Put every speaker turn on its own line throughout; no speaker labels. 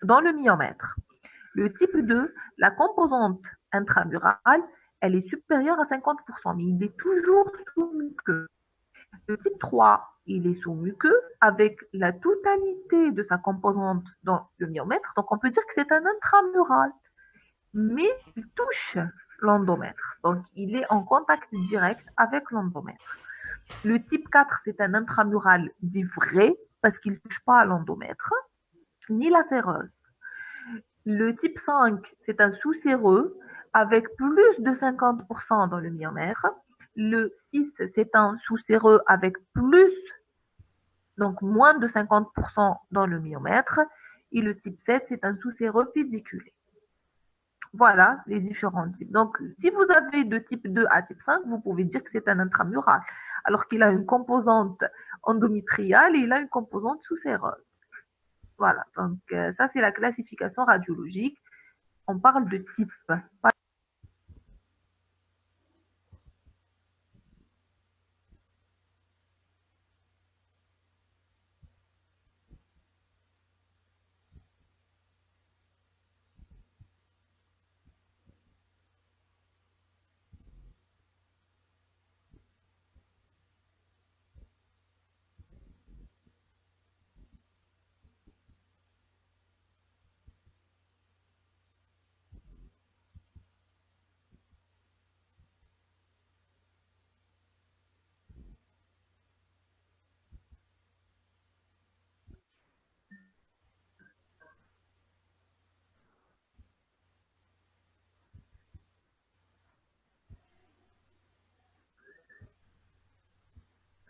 dans le myomètre. Le type 2, la composante intramurale, elle est supérieure à 50%, mais il est toujours sous muqueux. Le type 3, il est sous muqueux avec la totalité de sa composante dans le myomètre. Donc, on peut dire que c'est un intramural, mais il touche l'endomètre. Donc, il est en contact direct avec l'endomètre. Le type 4, c'est un intramural dit vrai parce qu'il ne touche pas à l'endomètre, ni la séreuse. Le type 5, c'est un sous-séreux avec plus de 50% dans le myomètre. Le 6, c'est un sous-séreux avec plus, donc moins de 50% dans le myomètre. Et le type 7, c'est un sous-séreux pédiculé. Voilà les différents types. Donc, si vous avez de type 2 à type 5, vous pouvez dire que c'est un intramural, alors qu'il a une composante endométriale et il a une composante sous-séreuse. Voilà, donc ça c'est la classification radiologique. On parle de type.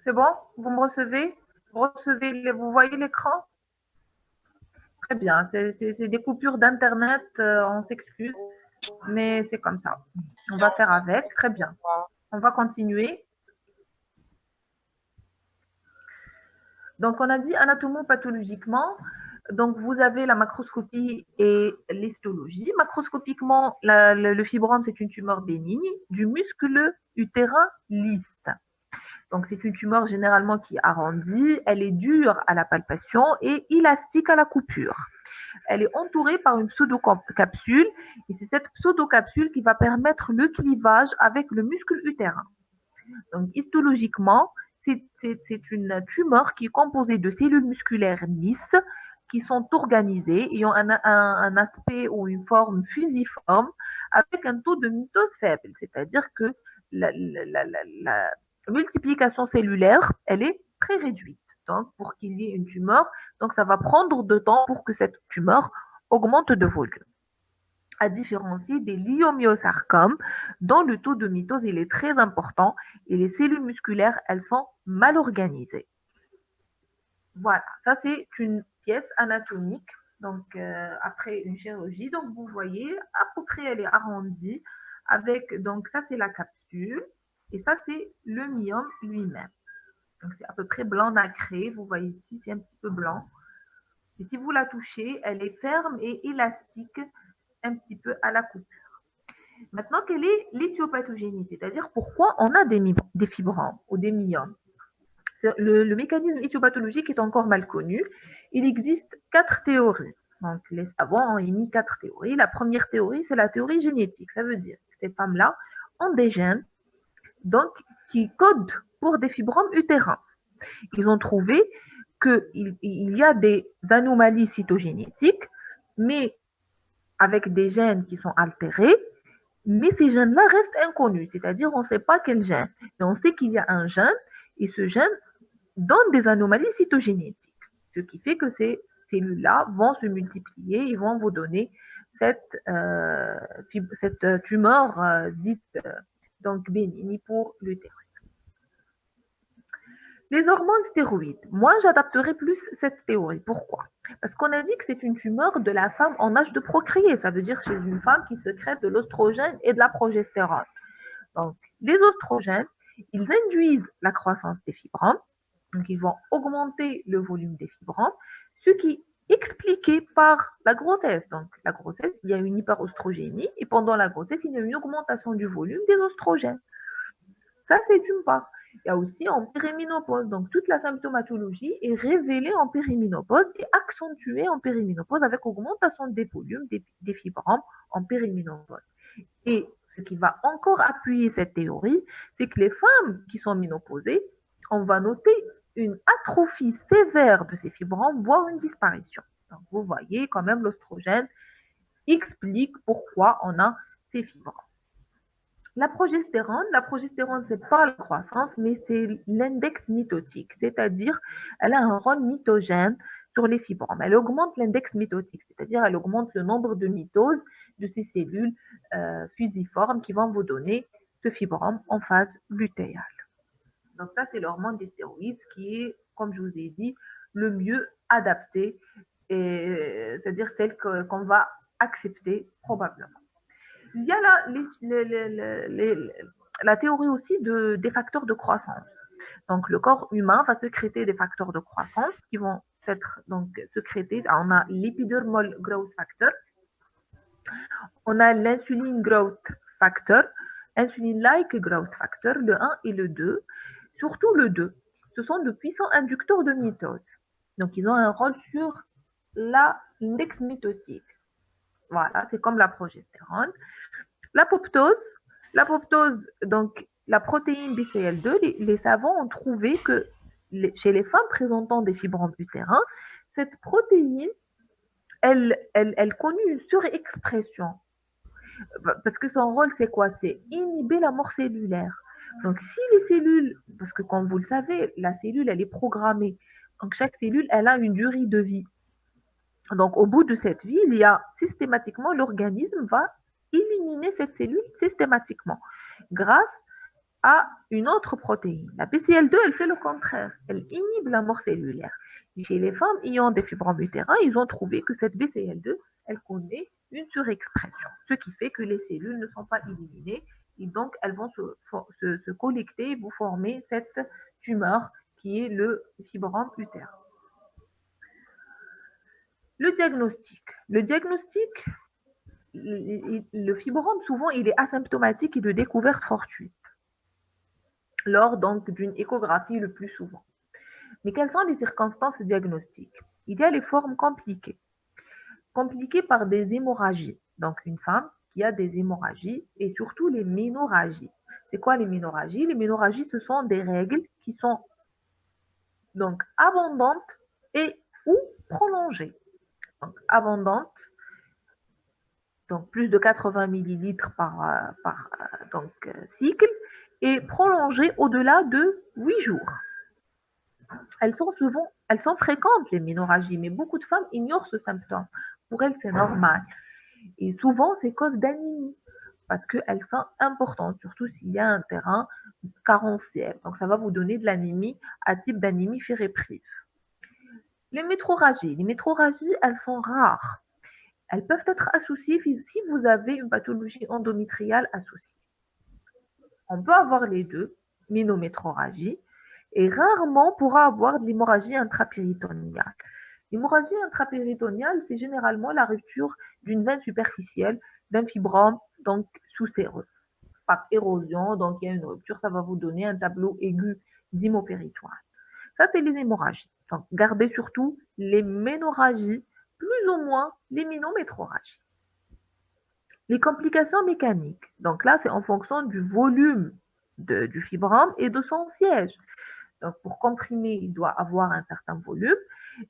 C'est bon? Vous me recevez? Vous voyez l'écran? Très bien. C'est des coupures d'Internet, on s'excuse, mais c'est comme ça. On va faire avec. Très bien. On va continuer. Donc, on a dit anatomopathologiquement. Donc, vous avez la macroscopie et l'histologie. Macroscopiquement, le fibrome, c'est une tumeur bénigne du muscle utérin lisse. Donc, c'est une tumeur généralement qui est arrondie, elle est dure à la palpation et élastique à la coupure. Elle est entourée par une pseudocapsule et c'est cette pseudocapsule qui va permettre le clivage avec le muscle utérin. Donc, histologiquement, c'est une tumeur qui est composée de cellules musculaires lisses qui sont organisées, ayant un aspect ou une forme fusiforme avec un taux de mitose faible, c'est-à-dire que la multiplication cellulaire, elle est très réduite. Donc, pour qu'il y ait une tumeur, donc ça va prendre de temps pour que cette tumeur augmente de volume, à différencier des leiomyosarcomes dont le taux de mitose il est très important et les cellules musculaires, elles sont mal organisées. Voilà, ça c'est une pièce anatomique. Donc, après une chirurgie, donc vous voyez, à peu près elle est arrondie avec, donc ça c'est la capsule et ça c'est le myome lui-même. Donc, c'est à peu près blanc nacré. Vous voyez ici, c'est un petit peu blanc. Et si vous la touchez, elle est ferme et élastique un petit peu à la coupure. Maintenant, quelle est l'éthiopathogénie? C'est-à-dire pourquoi on a des fibromes ou des myomes? Le mécanisme éthiopathologique est encore mal connu. Il existe 4 théories. Donc, les savants ont émis 4 théories. La première théorie, c'est la théorie génétique. Ça veut dire que ces femmes-là ont des gènes donc, qui codent pour des fibromes utérins. Ils ont trouvé qu'il y a des anomalies cytogénétiques, mais avec des gènes qui sont altérés, mais ces gènes-là restent inconnus, c'est-à-dire on ne sait pas quel gène, mais on sait qu'il y a un gène, et ce gène donne des anomalies cytogénétiques, ce qui fait que ces cellules-là vont se multiplier et vont vous donner cette tumeur dite donc bénigne pour l'utérus. Les hormones stéroïdes. Moi, j'adapterai plus cette théorie. Pourquoi? Parce qu'on a dit que c'est une tumeur de la femme en âge de procréer. Ça veut dire chez une femme qui sécrète de l'oestrogène et de la progestérone. Donc, les oestrogènes, ils induisent la croissance des fibromes. Donc, ils vont augmenter le volume des fibromes, ce qui est expliqué par la grossesse. Donc, la grossesse, il y a une hyperostrogénie et pendant la grossesse, il y a une augmentation du volume des oestrogènes. Ça, c'est d'une part. Il y a aussi en périménopause. Donc, toute la symptomatologie est révélée en périménopause et accentuée en périménopause avec augmentation des volumes des fibromes en périménopause. Et ce qui va encore appuyer cette théorie, c'est que les femmes qui sont ménopausées, on va noter une atrophie sévère de ces fibromes, voire une disparition. Donc, vous voyez quand même l'oestrogène explique pourquoi on a ces fibromes. La progestérone, c'est pas la croissance, mais c'est l'index mitotique, c'est-à-dire elle a un rôle mitogène sur les fibromes. Elle augmente l'index mitotique, c'est-à-dire elle augmente le nombre de mitoses de ces cellules fusiformes qui vont vous donner ce fibrome en phase lutéale. Donc ça, c'est l'hormone des stéroïdes qui est, comme je vous ai dit, le mieux adapté, c'est-à-dire celle qu'on va accepter probablement. Il y a la théorie aussi des facteurs de croissance. Donc, le corps humain va sécréter des facteurs de croissance qui vont être donc sécrétés. On a l'épidermal growth factor, on a l'insuline growth factor, insuline-like growth factor, le 1 et le 2, surtout le 2. Ce sont de puissants inducteurs de mitose. Donc, ils ont un rôle sur l'index mitotique. Voilà, c'est comme la progestérone. L'apoptose, donc la protéine BCL2, les savants ont trouvé que chez les femmes présentant des fibromes utérins, cette protéine, elle connaît une surexpression. Parce que son rôle, c'est quoi? C'est inhiber la mort cellulaire. Donc, si les cellules, parce que comme vous le savez, la cellule, elle est programmée. Donc, chaque cellule, elle a une durée de vie. Donc, au bout de cette vie, il y a systématiquement, l'organisme va éliminer cette cellule systématiquement grâce à une autre protéine. La BCL2, elle fait le contraire. Elle inhibe la mort cellulaire. Et chez les femmes ayant des fibromes utérins, ils ont trouvé que cette BCL2, elle connaît une surexpression, ce qui fait que les cellules ne sont pas éliminées et donc elles vont se collecter et vous former cette tumeur qui est le fibrome utérin. Le diagnostic. Le diagnostic, le fibrome, souvent, il est asymptomatique et de découverte fortuite lors donc d'une échographie le plus souvent. Mais quelles sont les circonstances diagnostiques? Il y a les formes compliquées. Compliquées par des hémorragies. Donc, une femme qui a des hémorragies et surtout les ménorragies. C'est quoi les ménorragies? Les ménorragies, ce sont des règles qui sont donc abondantes et ou prolongées. Donc, abondantes, donc plus de 80 millilitres par cycle, et prolongées au-delà de 8 jours. Elles sont fréquentes, les ménorragies, mais beaucoup de femmes ignorent ce symptôme. Pour elles, c'est normal. Et souvent, c'est cause d'anémie, parce qu'elles sont importantes, surtout s'il y a un terrain carentiel. Donc, ça va vous donner de l'anémie à type d'anémie féréprive. Les métrorragies, elles sont rares. Elles peuvent être associées si vous avez une pathologie endométriale associée. On peut avoir les deux, ménométrorragie, et rarement pourra avoir de l'hémorragie intrapéritoniale. L'hémorragie intrapéritoniale, c'est généralement la rupture d'une veine superficielle d'un fibrome donc sous-séreux. Par érosion, donc il y a une rupture, ça va vous donner un tableau aigu d'hymopéritoine. Ça, c'est les hémorragies. Donc, gardez surtout les ménorragies, plus ou moins les ménométrorragies. Les complications mécaniques. Donc là, c'est en fonction du volume du fibrome et de son siège. Donc, pour comprimer, il doit avoir un certain volume.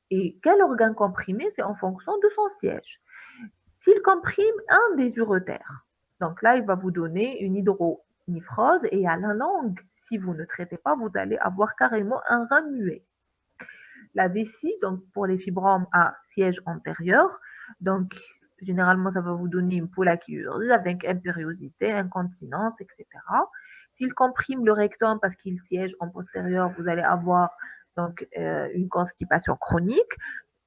Et quel organe comprimé, c'est en fonction de son siège. S'il comprime un des uretères, donc là, il va vous donner une hydronéphrose et à la langue, si vous ne traitez pas, vous allez avoir carrément un rein muet. La vessie, donc pour les fibromes à siège antérieur, donc généralement, ça va vous donner une pollakiurie avec impériosité, incontinence, etc. S'il comprime le rectum parce qu'il siège en postérieur, vous allez avoir donc une constipation chronique.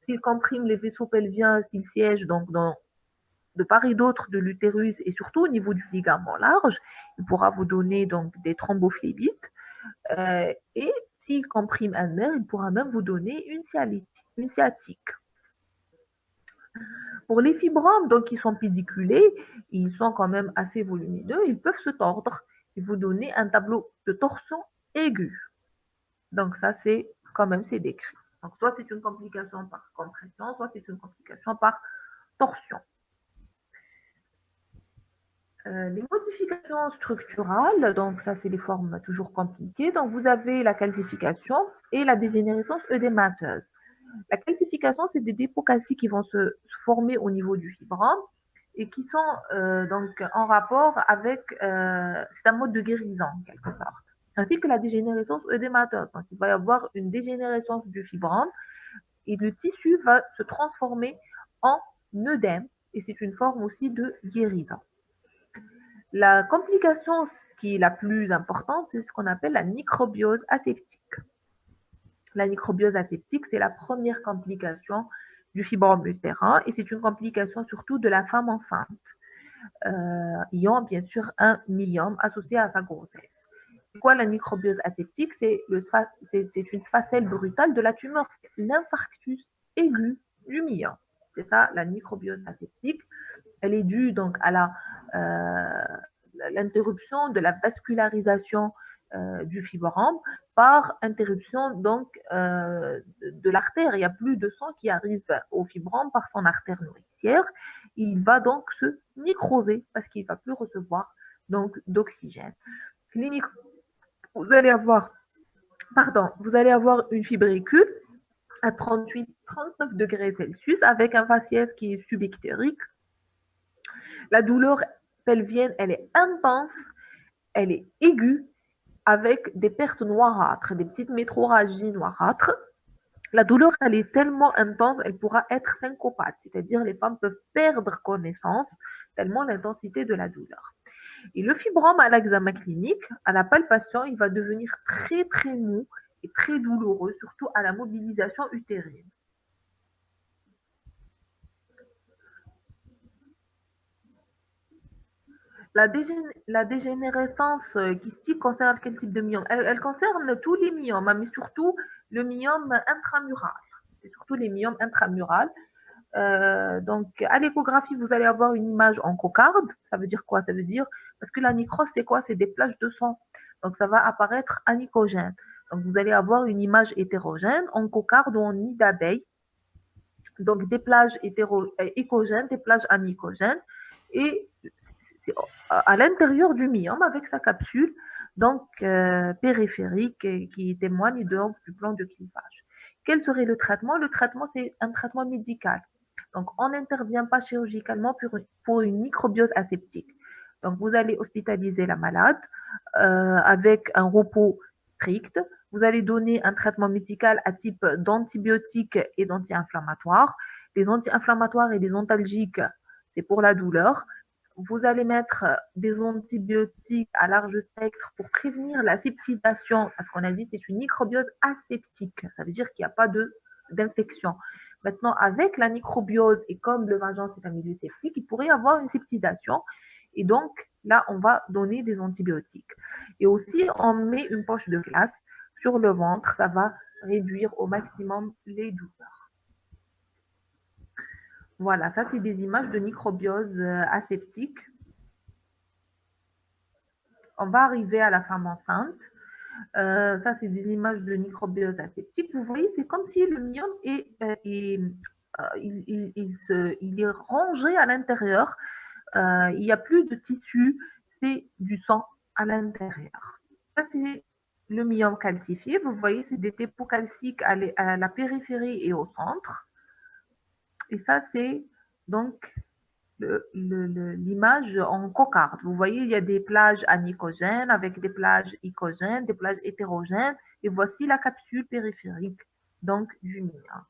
S'il comprime les vaisseaux pelviens, s'il siège donc de part et d'autre de l'utérus et surtout au niveau du ligament large, il pourra vous donner donc des thrombophlébites. Et s'il comprime un nerf, il pourra même vous donner une sciatique. Pour les fibromes, donc qui sont pédiculés, ils sont quand même assez volumineux, ils peuvent se tordre et vous donner un tableau de torsion aiguë. Donc, ça, c'est quand même, c'est décrit. Donc, soit c'est une complication par compression, soit c'est une complication par torsion. Les modifications structurales, donc ça, c'est des formes toujours compliquées. Donc, vous avez la calcification et la dégénérescence œdémateuse. La calcification, c'est des dépôts calciques qui vont se former au niveau du fibrome et qui sont donc en rapport avec, c'est un mode de guérison en quelque sorte, ainsi que la dégénérescence œdémateuse. Donc, il va y avoir une dégénérescence du fibrome et le tissu va se transformer en œdème et c'est une forme aussi de guérison. La complication qui est la plus importante, c'est ce qu'on appelle la microbiose aseptique. La microbiose aseptique, c'est la première complication du fibrome utérin et c'est une complication surtout de la femme enceinte, ayant bien sûr un myome associé à sa grossesse. C'est quoi la microbiose aseptique? C'est une spacelle brutale de la tumeur, c'est l'infarctus aigu du myome. C'est ça la microbiose aseptique. Elle est due donc à l'interruption de la vascularisation du fibrome par interruption donc de l'artère. Il n'y a plus de sang qui arrive au fibrome par son artère nourricière. Il va donc se nécroser parce qu'il ne va plus recevoir donc d'oxygène. Clinique, vous allez avoir, vous allez avoir une fibricule à 38-39 degrés Celsius avec un faciès qui est subictérique. La douleur pelvienne, elle est intense, elle est aiguë, avec des pertes noirâtres, des petites métrorragies noirâtres. La douleur, elle est tellement intense, elle pourra être syncopate, c'est-à-dire les femmes peuvent perdre connaissance tellement l'intensité de la douleur. Et le fibrome à l'examen clinique, à la palpation, il va devenir très très mou et très douloureux, surtout à la mobilisation utérine. La dégénérescence kystique concerne quel type de myome? Elle concerne tous les myomes, mais surtout le myome intramural. C'est surtout les myomes intramurales. Donc, à l'échographie, vous allez avoir une image en cocarde. Ça veut dire quoi? Ça veut dire, parce que la nécrose, c'est quoi? C'est des plages de sang. Donc, ça va apparaître anicogène. Donc, vous allez avoir une image hétérogène en cocarde ou en nid d'abeille. Donc, des plages écogènes, des plages anicogènes. Et c'est à l'intérieur du myome avec sa capsule donc périphérique qui témoigne donc du plan de clivage. Quel serait le traitement? Le traitement, c'est un traitement médical. Donc, on n'intervient pas chirurgicalement pour une microbiose aseptique. Donc, vous allez hospitaliser la malade avec un repos strict. Vous allez donner un traitement médical à type d'antibiotiques et d'anti-inflammatoires. Les anti-inflammatoires et les antalgiques, c'est pour la douleur. Vous allez mettre des antibiotiques à large spectre pour prévenir la septisation, parce qu'on a dit c'est une microbiose aseptique. Ça veut dire qu'il n'y a pas d'infection. Maintenant, avec la microbiose, et comme le vagin c'est un milieu septique, il pourrait y avoir une septisation. Et donc, là, on va donner des antibiotiques. Et aussi, on met une poche de glace sur le ventre. Ça va réduire au maximum les douleurs. Voilà, ça, c'est des images de microbiose aseptique. On va arriver à la femme enceinte. Ça, c'est des images de microbiose aseptique. Vous voyez, c'est comme si le myome il est rangé à l'intérieur. Il n'y a plus de tissu, c'est du sang à l'intérieur. Ça, c'est le myome calcifié. Vous voyez, c'est des dépôts calciques à la périphérie et au centre. Et ça, c'est donc l'image en cocarde. Vous voyez, il y a des plages anicogènes avec des plages icogènes, des plages hétérogènes. Et voici la capsule périphérique, donc du myome.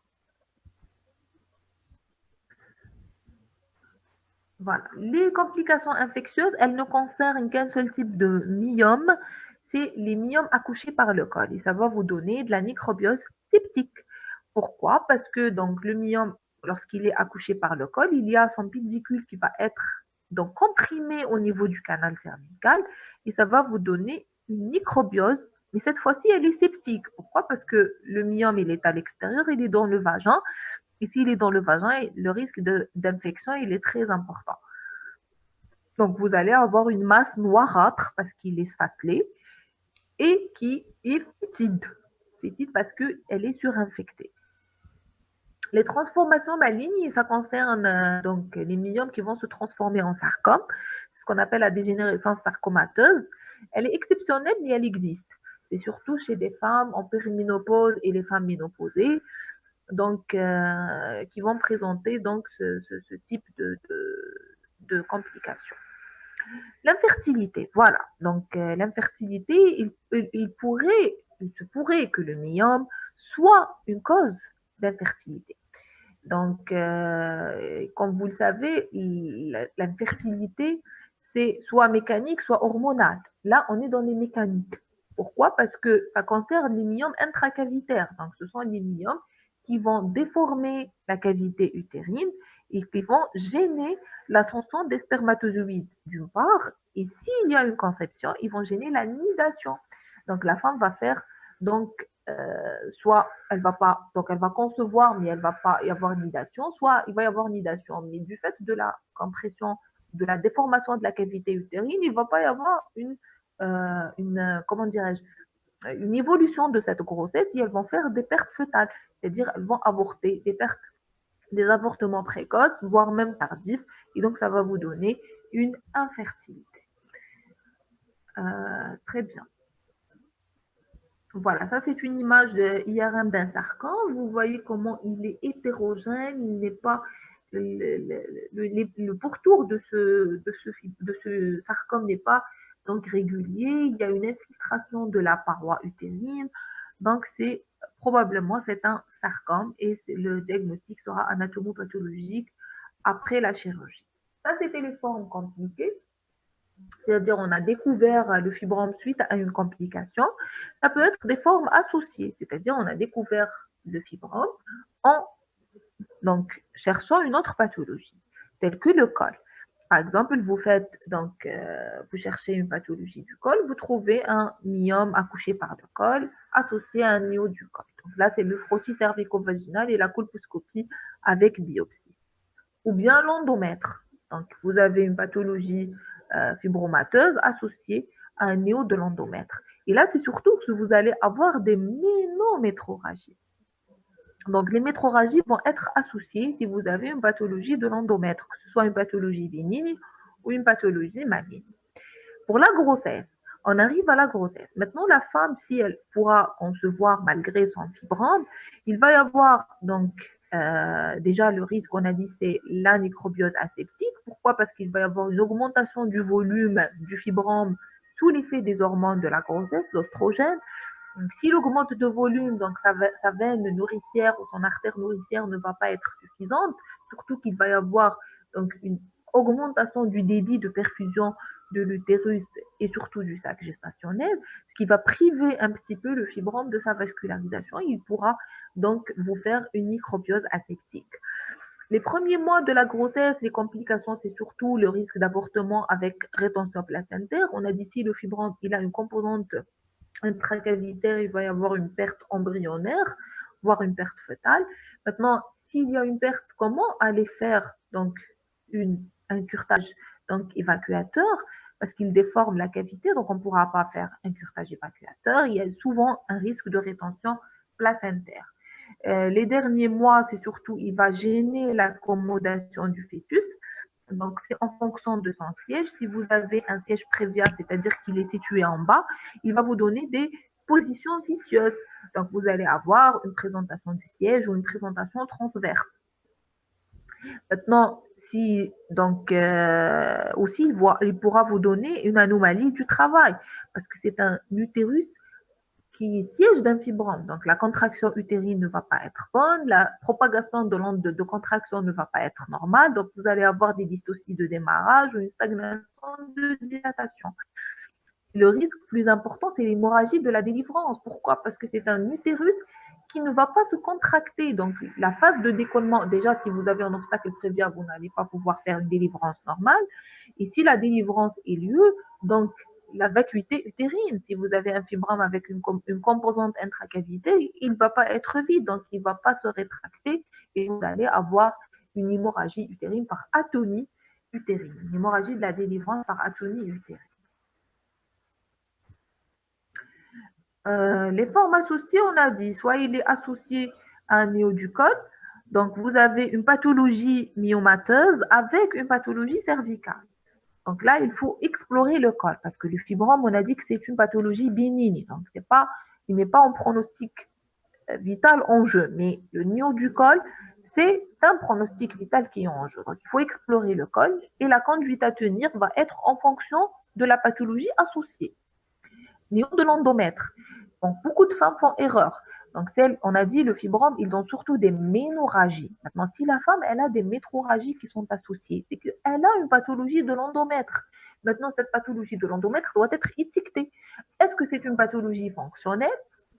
Voilà. Les complications infectieuses, elles ne concernent qu'un seul type de myome, c'est les myomes accouchés par le col. Et ça va vous donner de la microbiose septique. Pourquoi? Parce que donc, le myome, lorsqu'il est accouché par le col, il y a son pédicule qui va être donc comprimé au niveau du canal cervical et ça va vous donner une microbiose. Mais cette fois-ci, elle est septique. Pourquoi? Parce que le myome, il est à l'extérieur, il est dans le vagin. Et s'il est dans le vagin, le risque d'infection, il est très important. Donc, vous allez avoir une masse noirâtre parce qu'il est spatelé et qui et fétide. Fétide parce qu'elle est surinfectée. Les transformations malignes, ça concerne donc les myomes qui vont se transformer en sarcome, ce qu'on appelle la dégénérescence sarcomateuse. Elle est exceptionnelle, mais elle existe. C'est surtout chez des femmes en périménopause et les femmes ménopausées, donc qui vont présenter donc ce type de complications. L'infertilité, voilà. Donc l'infertilité, il se pourrait que le myome soit une cause d'infertilité. Donc, comme vous le savez, l'infertilité, c'est soit mécanique, soit hormonale. Là, on est dans les mécaniques. Pourquoi? Parce que ça concerne les myomes intracavitaires. Donc, ce sont les myomes qui vont déformer la cavité utérine et qui vont gêner l'ascension des spermatozoïdes, d'une part. Et s'il y a une conception, ils vont gêner la nidation. Donc, la femme va faire donc soit elle va pas, donc elle va concevoir, mais elle va pas y avoir nidation, soit il va y avoir nidation, mais du fait de la compression, de la déformation de la cavité utérine, il va pas y avoir comment dirais-je, une évolution de cette grossesse et elles vont faire des pertes fœtales, c'est-à-dire elles vont avorter, des avortements précoces, voire même tardifs, et donc ça va vous donner une infertilité. Très bien. Voilà, ça c'est une image de IRM d'un sarcome. Vous voyez comment il est hétérogène, il n'est pas le pourtour de ce sarcome n'est pas donc régulier. Il y a une infiltration de la paroi utérine, donc c'est un sarcome et le diagnostic sera anatomopathologique après la chirurgie. Ça c'était les formes compliquées. C'est-à-dire on a découvert le fibrome suite à une complication. Ça peut être des formes associées, c'est-à-dire on a découvert le fibrome en donc, cherchant une autre pathologie, telle que le col. Par exemple, vous cherchez une pathologie du col, vous trouvez un myome accouché par le col associé à un néo du col. Donc là, c'est le frottis cervico-vaginal et la colposcopie avec biopsie. Ou bien l'endomètre. Donc, vous avez une pathologie fibromateuse associée à un néo de l'endomètre. Et là, c'est surtout que vous allez avoir des ménométroragies. Donc, les métroragies vont être associées si vous avez une pathologie de l'endomètre, que ce soit une pathologie bénigne ou une pathologie maligne. Pour la grossesse, on arrive à la grossesse. Maintenant, la femme, si elle pourra concevoir malgré son fibrome, il va y avoir donc déjà le risque, on a dit, c'est la microbiose aseptique. Pourquoi? Parce qu'il va y avoir une augmentation du volume du fibrome sous l'effet des hormones de la grossesse, l'oestrogène. Donc, s'il augmente de volume, donc sa veine nourricière ou son artère nourricière ne va pas être suffisante, surtout qu'il va y avoir donc une augmentation du débit de perfusion de l'utérus et surtout du sac gestationnel, ce qui va priver un petit peu le fibrome de sa vascularisation. Il pourra donc vous faire une microbiose aseptique. Les premiers mois de la grossesse, les complications, c'est surtout le risque d'avortement avec rétention placentaire. On a dit si le fibrome il a une composante intracavitaire, il va y avoir une perte embryonnaire, voire une perte fœtale. Maintenant, s'il y a une perte, comment aller faire donc un curtage donc évacuateur parce qu'il déforme la cavité, donc on ne pourra pas faire un curtage évacuateur. Il y a souvent un risque de rétention placentaire. Les derniers mois, c'est surtout, il va gêner l'accommodation du fœtus. Donc, c'est en fonction de son siège. Si vous avez un siège préviat, c'est-à-dire qu'il est situé en bas, il va vous donner des positions vicieuses. Donc, vous allez avoir une présentation du siège ou une présentation transverse. Maintenant, si donc aussi il pourra vous donner une anomalie du travail parce que c'est un utérus qui siège d'un fibrome. Donc, la contraction utérine ne va pas être bonne, la propagation de l'onde de contraction ne va pas être normale. Donc, vous allez avoir des dystocies de démarrage ou une stagnation de dilatation. Le risque plus important, c'est l'hémorragie de la délivrance. Pourquoi? Parce que c'est un utérus qui ne va pas se contracter. Donc, la phase de décollement, déjà, si vous avez un obstacle préviat, vous n'allez pas pouvoir faire une délivrance normale. Et si la délivrance ait lieu, donc la vacuité utérine, si vous avez un fibrome avec une composante intracavité, il ne va pas être vide, donc il ne va pas se rétracter et vous allez avoir une hémorragie utérine par atonie utérine, une hémorragie de la délivrance par atonie utérine. Les formes associées, on a dit, soit il est associé à un néo du col, donc vous avez une pathologie myomateuse avec une pathologie cervicale. Donc là, il faut explorer le col parce que le fibrome, on a dit que c'est une pathologie bénigne. Donc, il n'est pas en pronostic vital en jeu. Mais le néo du col, c'est un pronostic vital qui est en jeu. Donc, il faut explorer le col et la conduite à tenir va être en fonction de la pathologie associée. Néo de l'endomètre. Donc, beaucoup de femmes font erreur. Donc, on a dit le fibrome, il donne surtout des ménorrhagies. Maintenant, si la femme, elle a des métrorragies qui sont associées, c'est qu'elle a une pathologie de l'endomètre. Maintenant, cette pathologie de l'endomètre doit être étiquetée. Est-ce que c'est une pathologie fonctionnelle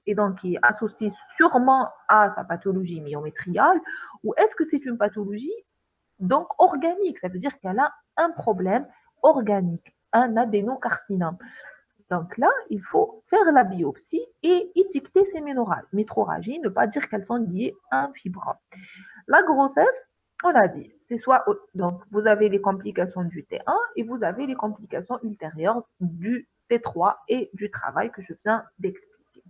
et donc qui est associée sûrement à sa pathologie myométriale ou est-ce que c'est une pathologie donc organique? Ça veut dire qu'elle a un problème organique, un adénocarcinome. Donc là, il faut faire la biopsie et étiqueter ces métrorragies, ne pas dire qu'elles sont liées à un fibrome. La grossesse, on a dit, c'est soit donc vous avez les complications du T1 et vous avez les complications ultérieures du T3 et du travail que je viens d'expliquer.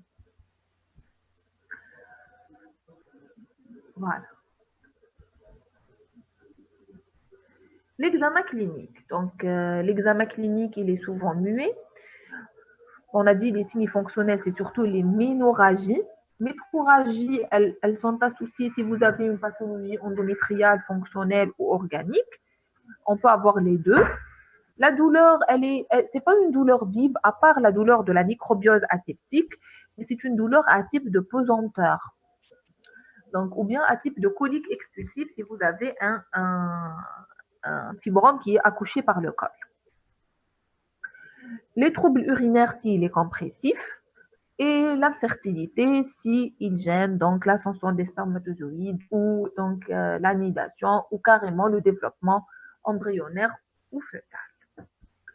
Voilà. L'examen clinique. Donc, l'examen clinique, il est souvent muet. On a dit les signes fonctionnels, c'est surtout les ménorragies. Métrorragies, elles sont associées si vous avez une pathologie endométriale fonctionnelle ou organique. On peut avoir les deux. La douleur, c'est pas une douleur vive, à part la douleur de la microbiose aseptique, mais c'est une douleur à type de pesanteur. Donc, ou bien à type de colique expulsive si vous avez un fibrome qui est accouché par le col. Les troubles urinaires s'il est compressif, et l'infertilité s'il gêne donc l'ascension des spermatozoïdes ou donc l'anidation ou carrément le développement embryonnaire ou fœtal.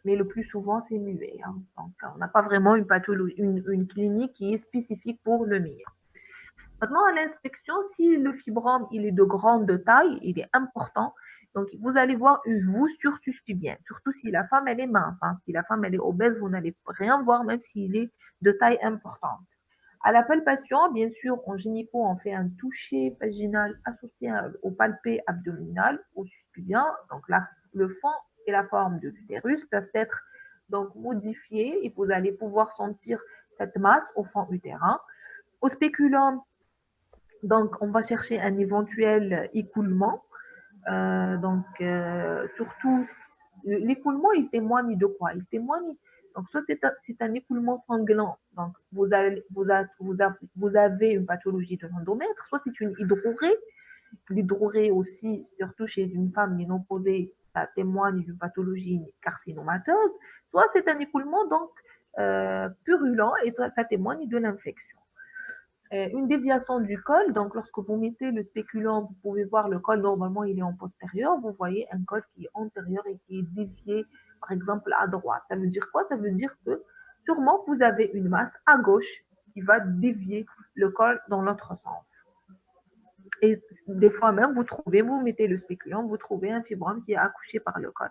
Mais le plus souvent, c'est muet. Hein. Donc, on n'a pas vraiment une pathologie, une clinique qui est spécifique pour le milieu. Maintenant, à l'inspection, si le fibrome il est de grande taille, il est important, donc vous allez voir une vousse sur suspubienne, surtout si la femme elle est mince. Hein. Si la femme elle est obèse, vous n'allez rien voir même s'il est de taille importante. À la palpation, bien sûr, en gynéco, on fait un toucher vaginal associé au palpé abdominal, au suspubien. Donc le fond et la forme de l'utérus peuvent être donc modifiés et vous allez pouvoir sentir cette masse au fond utérin. Au spéculum, donc, on va chercher un éventuel écoulement. Surtout, l'écoulement, il témoigne de quoi? Il témoigne, donc, soit c'est un écoulement sanglant, donc vous avez une pathologie de l'endomètre, soit c'est une hydrorrhée. L'hydrorrhée aussi, surtout chez une femme ménopausée, ça témoigne d'une pathologie carcinomateuse, soit c'est un écoulement donc purulent et ça témoigne de l'infection. Une déviation du col, donc lorsque vous mettez le spéculant, vous pouvez voir le col, normalement il est en postérieur, vous voyez un col qui est antérieur et qui est dévié, par exemple à droite. Ça veut dire quoi? Ça veut dire que sûrement vous avez une masse à gauche qui va dévier le col dans l'autre sens. Et des fois même, vous mettez le spéculant, vous trouvez un fibrome qui est accouché par le col.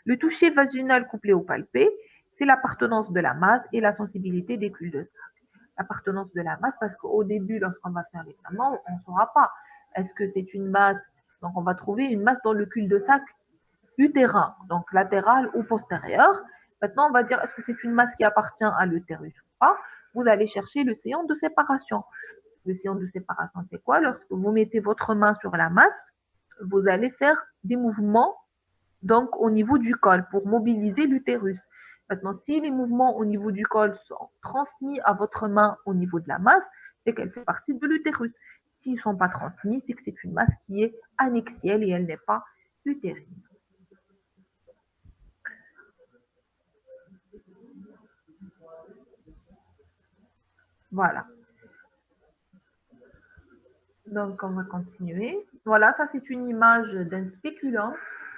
Le toucher vaginal couplé au palpé, c'est l'appartenance de la masse et la sensibilité des culs de sac. L'appartenance de la masse, parce qu'au début, lorsqu'on va faire l'examen, on ne saura pas. Est-ce que c'est une masse? Donc, on va trouver une masse dans le cul de sac utérin, donc latéral ou postérieur. Maintenant, on va dire est-ce que c'est une masse qui appartient à l'utérus ou pas? Vous allez chercher le séant de séparation. Le séant de séparation, c'est quoi? Lorsque vous mettez votre main sur la masse, vous allez faire des mouvements donc au niveau du col pour mobiliser l'utérus. Maintenant, si les mouvements au niveau du col sont transmis à votre main au niveau de la masse, c'est qu'elle fait partie de l'utérus. S'ils ne sont pas transmis, c'est que c'est une masse qui est annexielle et elle n'est pas utérine. Voilà. Donc, on va continuer. Voilà, ça c'est une image d'un spéculum.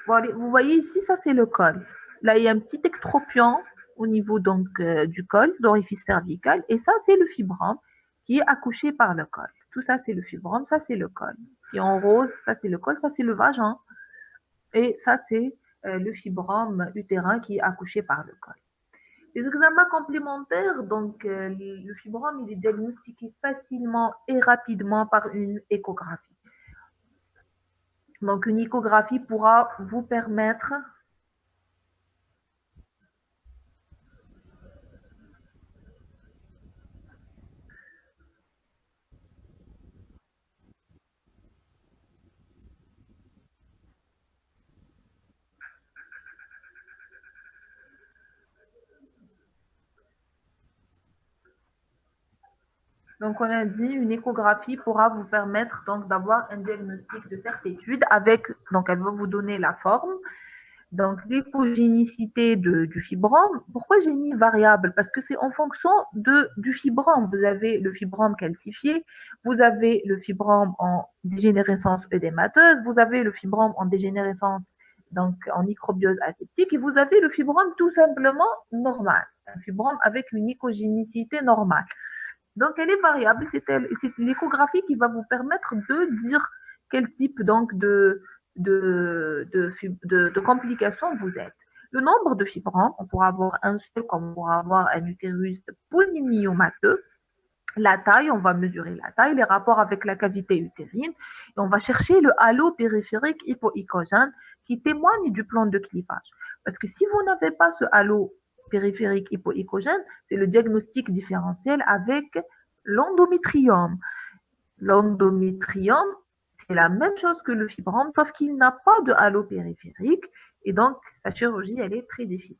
Vous voyez ici, ça c'est le col. Là, il y a un petit extropion au niveau donc du col, d'orifice cervical, et ça c'est le fibrome qui est accouché par le col. Tout ça c'est le fibrome, ça c'est le col. Qui est en rose, ça c'est le col, ça c'est le vagin, et ça c'est le fibrome utérin qui est accouché par le col. Les examens complémentaires, donc le fibrome, il est diagnostiqué facilement et rapidement par une échographie. Donc une échographie pourra vous permettre. Donc, on a dit une échographie pourra vous permettre donc d'avoir un diagnostic de certitude avec, donc elle va vous donner la forme, donc l'hypogénicité du fibrome. Pourquoi j'ai mis variable? Parce que c'est en fonction du fibrome. Vous avez le fibrome calcifié, vous avez le fibrome en dégénérescence œdémateuse, vous avez le fibrome en dégénérescence, donc en microbiose aseptique, et vous avez le fibrome tout simplement normal, un fibrome avec une hypogénicité normale. Donc, elle est variable. C'est l'échographie qui va vous permettre de dire quel type donc de complications vous êtes. Le nombre de fibromes, on pourra avoir un seul comme on pourra avoir un utérus polymyomateux. La taille, on va mesurer la taille, les rapports avec la cavité utérine, et on va chercher le halo périphérique hypoïcogène qui témoigne du plan de clivage. Parce que si vous n'avez pas ce halo périphérique hypoïcogène, c'est le diagnostic différentiel avec l'endométrium. L'endométrium, c'est la même chose que le fibrome, sauf qu'il n'a pas de halo périphérique, et donc sa chirurgie, elle est très difficile.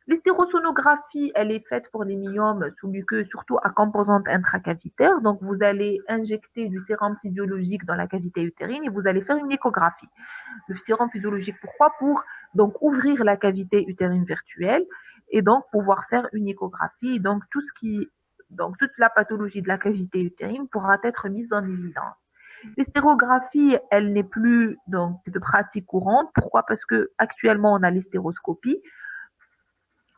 L'hystérosonographie, elle est faite pour les myomes sous muqueux, surtout à composante intracavitaire. Donc, vous allez injecter du sérum physiologique dans la cavité utérine et vous allez faire une échographie. Le sérum physiologique, pourquoi? Pour donc ouvrir la cavité utérine virtuelle et donc pouvoir faire une échographie. Donc, donc toute la pathologie de la cavité utérine pourra être mise en évidence. L'hystérographie, elle n'est plus donc de pratique courante. Pourquoi? Parce que actuellement on a l'hystéroscopie.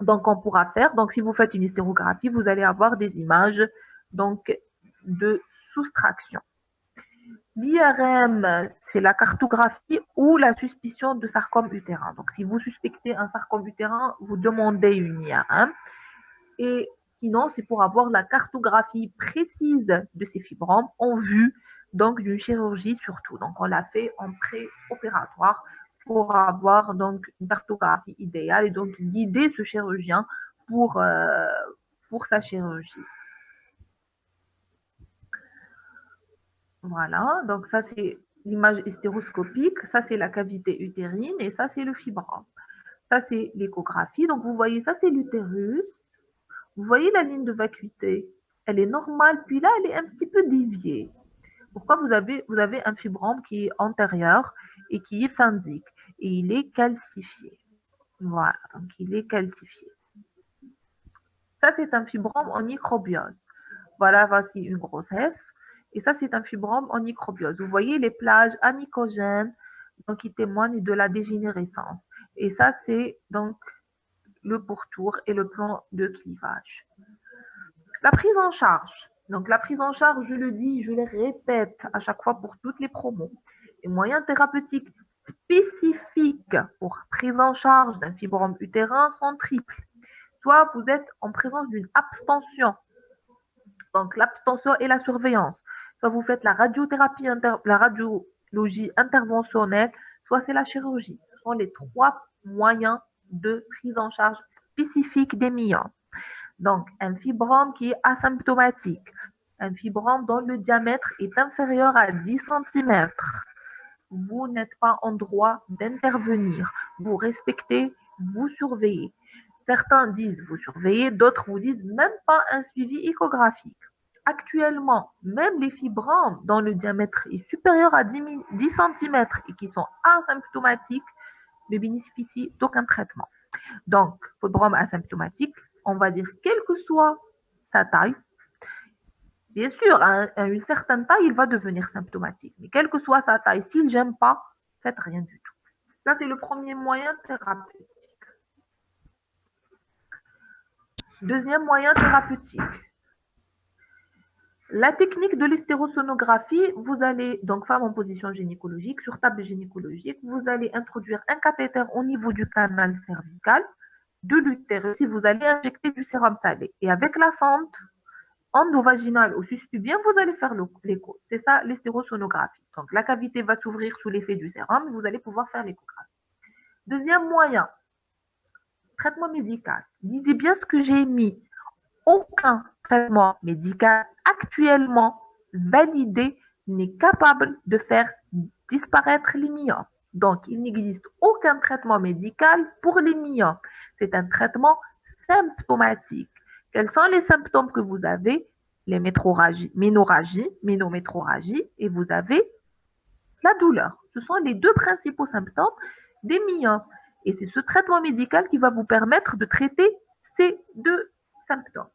Donc, on pourra faire. Donc, si vous faites une hystérographie, vous allez avoir des images donc de soustraction. L'IRM, c'est la cartographie ou la suspicion de sarcome utérin. Donc, si vous suspectez un sarcome utérin, vous demandez une IRM. Et sinon, c'est pour avoir la cartographie précise de ces fibromes en vue donc d'une chirurgie surtout. Donc, on l'a fait en préopératoire pour avoir donc une cartographie idéale et donc guider ce chirurgien pour sa chirurgie. Voilà, donc ça c'est l'image hystéroscopique, ça c'est la cavité utérine et ça c'est le fibrome. Ça c'est l'échographie, donc vous voyez ça c'est l'utérus. Vous voyez la ligne de vacuité, elle est normale, puis là elle est un petit peu déviée. Pourquoi vous avez un fibrome qui est antérieur et qui est phendique et il est calcifié. Voilà, donc il est calcifié. Ça, c'est un fibrome en microbiose. Voilà, voici une grossesse. Et ça, c'est un fibrome en microbiose. Vous voyez les plages anicogènes donc, qui témoignent de la dégénérescence. Et ça, c'est donc le pourtour et le plan de clivage. La prise en charge. Donc, la prise en charge, je le dis, je le répète à chaque fois pour toutes les promos. Les moyens thérapeutiques spécifiques pour prise en charge d'un fibrome utérin sont triples. Soit vous êtes en présence d'une abstention, donc l'abstention et la surveillance. Soit vous faites la radiothérapie, la radiologie interventionnelle, soit c'est la chirurgie. Ce sont les trois moyens de prise en charge spécifique des myomes. Donc, un fibrome qui est asymptomatique, un fibrome dont le diamètre est inférieur à 10 cm. Vous n'êtes pas en droit d'intervenir. Vous respectez, vous surveillez. Certains disent vous surveillez, d'autres vous disent même pas un suivi échographique. Actuellement, même les fibromes dont le diamètre est supérieur à 10 cm et qui sont asymptomatiques ne bénéficient d'aucun traitement. Donc, fibrome asymptomatique, on va dire quelle que soit sa taille, bien sûr, à une certaine taille, il va devenir symptomatique. Mais quelle que soit sa taille, s'il ne gêne pas, faites rien du tout. Ça, c'est le premier moyen thérapeutique. Deuxième moyen thérapeutique. La technique de l'hystérosonographie, vous allez, donc femme en position gynécologique, sur table gynécologique, vous allez introduire un cathéter au niveau du canal cervical. de l'utérus et vous allez injecter du sérum salé. Et avec la sonde endovaginale au suspubien, vous allez faire l'écho. C'est ça l'hystérosonographie. Donc la cavité va s'ouvrir sous l'effet du sérum et vous allez pouvoir faire l'échographie. Deuxième moyen, traitement médical. Lisez bien ce que j'ai mis. Aucun traitement médical actuellement validé n'est capable de faire disparaître les myomes. Donc, il n'existe aucun traitement médical pour les myomes. C'est un traitement symptomatique. Quels sont les symptômes que vous avez? Les ménorrhagies, et vous avez la douleur. Ce sont les deux principaux symptômes des myomes. Et c'est ce traitement médical qui va vous permettre de traiter ces deux symptômes.